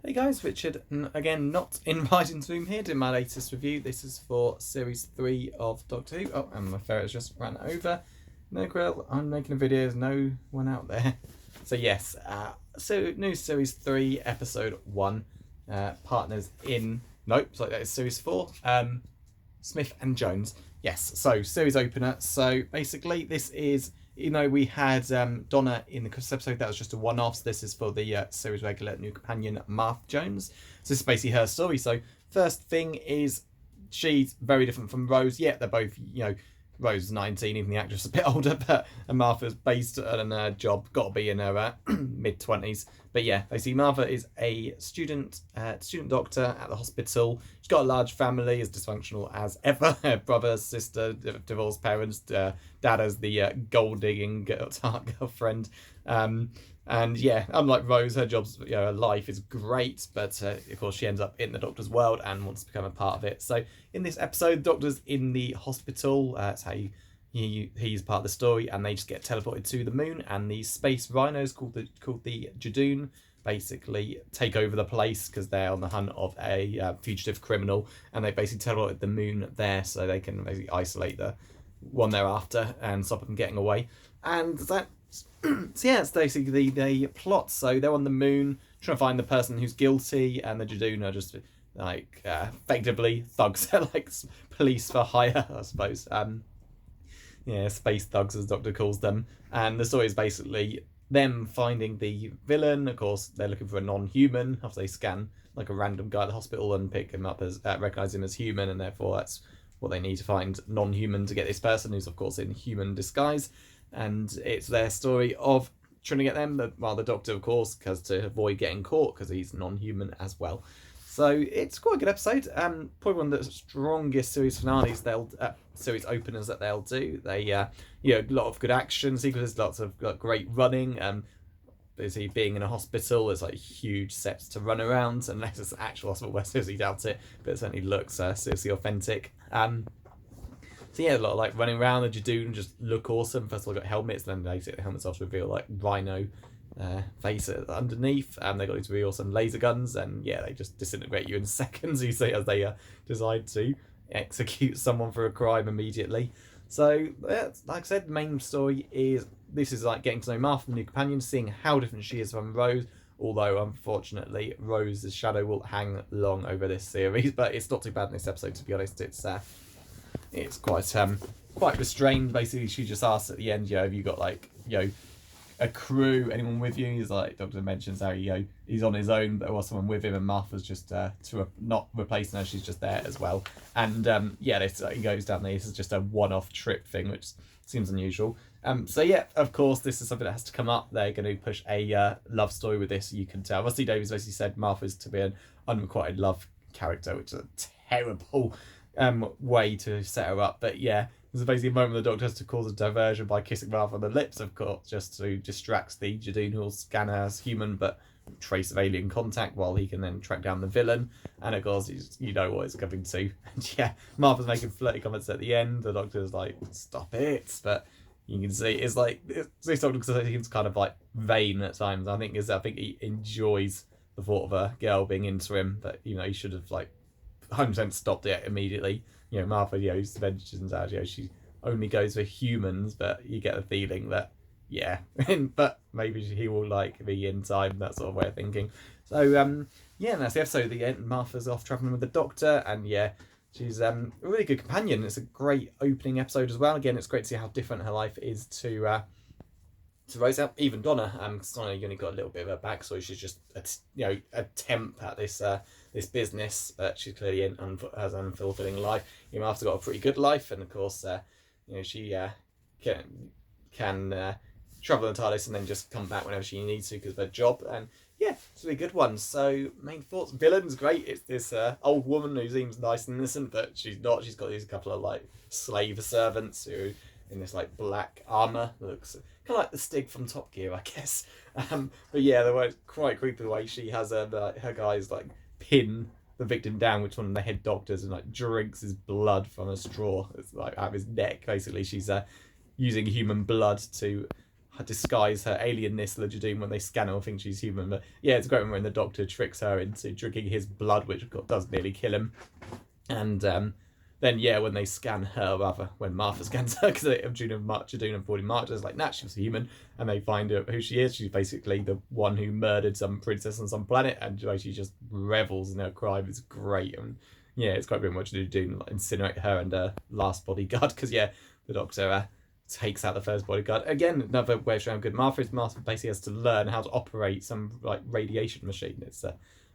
Hey guys, Richard, again, not invited to him here, doing my latest review. This is for Series 3 of Doctor Who. Oh, and my ferret's just ran over. No grill, I'm making a video, there's no one out there. So yes, so new Series 3, Episode 1, partners in... Nope, sorry, that is Series 4, Smith and Jones. Yes, so series opener. So basically this is... You know, we had Donna in the Christmas episode. That was just a one-off. So this is for the series regular new companion, Martha Jones. So this is basically her story. So first thing is she's very different from Rose. Yeah, they're both, you know, Rose is 19, even the actress is a bit older, but and Martha's based on her job, got to be in her mid-20s. But yeah, basically Martha is a student doctor at the hospital. She's got a large family, as dysfunctional as ever. Her brother, sister, divorced parents, dad as the gold-digging girlfriend. And yeah, unlike Rose, her job's, you know, her life is great, but of course she ends up in the Doctor's world and wants to become a part of it. So in this episode, the Doctor's in the hospital. That's how he's part of the story, and they just get teleported to the moon, and these space rhinos called the Jadoon basically take over the place because they're on the hunt of a fugitive criminal, and they basically teleported the moon there so they can basically isolate the one they're after and stop them getting away. And that so yeah, it's basically the plot. So they're on the moon trying to find the person who's guilty, and the Jadoon are just like effectively thugs, like police for hire, I suppose. Yeah, space thugs as the Doctor calls them. And the story is basically them finding the villain. Of course, they're looking for a non-human after they scan like a random guy at the hospital and pick him up as recognize him as human, and therefore that's what they need to find non-human to get this person who's of course in human disguise. And it's their story of trying to get them, while the Doctor, of course, has to avoid getting caught because he's non-human as well. So it's quite a good episode. Probably one of the strongest series finales series openers that they'll do. They, you know, a lot of good action sequences, lots of great running. Basically being in a hospital, there's like huge sets to run around, unless it's an actual hospital, where seriously doubt it, but it certainly looks seriously authentic. So yeah, a lot of like running around. The Jadoon just look awesome. First of all, got helmets, then they take the helmets off to reveal like rhino face underneath. They got these really awesome laser guns, and yeah, they just disintegrate you in seconds. You see as they decide to execute someone for a crime immediately. So yeah, like I said, the main story is this is like getting to know Martha, the new companion, seeing how different she is from Rose. Although unfortunately, Rose's shadow will hang long over this series, but it's not too bad in this episode, to be honest. It's quite restrained. Basically, she just asks at the end, you know, have you got like, you know, a crew, anyone with you? He's like, Doctor mentions how, you know, he's on his own, but there was someone with him, and Martha's just not replacing her, she's just there as well. And yeah, he goes down there. This is just a one-off trip thing, which seems unusual. So yeah, of course, this is something that has to come up. They're going to push a love story with this. You can tell. Rusty Davies basically said Martha's to be an unrequited love character, which is a terrible way to set her up. But yeah, there's basically a moment the Doctor has to cause a diversion by kissing Martha on the lips, of course, just to distract the Jadoon, who'll scan her as human, but trace of alien contact, while he can then track down the villain. And of course, you know what it's coming to. And yeah, Martha's making flirty comments at the end. The Doctor's like, stop it. But you can see it's like this Doctor seems kind of like vain at times. I think he enjoys the thought of a girl being into him, but you know, he should have like 100% stopped it immediately. You know, Martha, you know, mentions out, you know, she only goes for humans, but you get the feeling that, yeah, but maybe he will like be in time, that sort of way of thinking. So, yeah, and that's the episode. The end, Martha's off traveling with the Doctor, and yeah, she's a really good companion. It's a great opening episode as well. Again, it's great to see how different her life is to Rose, even Donna. Donna only got a little bit of a backstory. She's just a temp at this business, but she's clearly has an unfulfilling life. You know, Martha's got a pretty good life, and of course, you know, she can travel in TARDIS and then just come back whenever she needs to because of her job. And yeah, it's a really good one. So main thoughts: villain's great. It's this old woman who seems nice and innocent, but she's not. She's got these couple of like slave servants who in this like black armor looks kind of like the Stig from Top Gear, I guess. But yeah, they were quite creepy the way she has her guys like pin the victim down, which one of the head doctors, and like drinks his blood from a straw. It's like out of his neck. Basically, she's using human blood to disguise her alienness, Legidoom, when they scan her or think she's human. But yeah, it's a great one when the Doctor tricks her into drinking his blood, which does nearly kill him. And then, yeah, when they scan her, rather, when Martha scans her, because Jaduna falling March, it's like, nah, she was a human, and they find out who she is. She's basically the one who murdered some princess on some planet, and she just revels in her crime. It's great, and yeah, it's quite brilliant what you do, like, incinerate her and her last bodyguard, because yeah, the Doctor takes out the first bodyguard. Again, another way of showing how good Martha is. Martha basically has to learn how to operate some like radiation machine. It's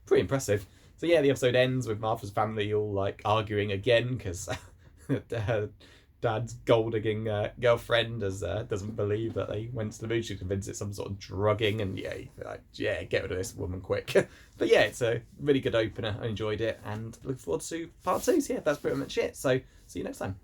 pretty impressive. So yeah, the episode ends with Martha's family all like arguing again because her dad's gold-digging girlfriend doesn't believe that they went to the moon. She's convinced it's some sort of drugging, and yeah, get rid of this woman quick. But yeah, it's a really good opener. I enjoyed it, and look forward to part 2. So yeah, that's pretty much it. So see you next time.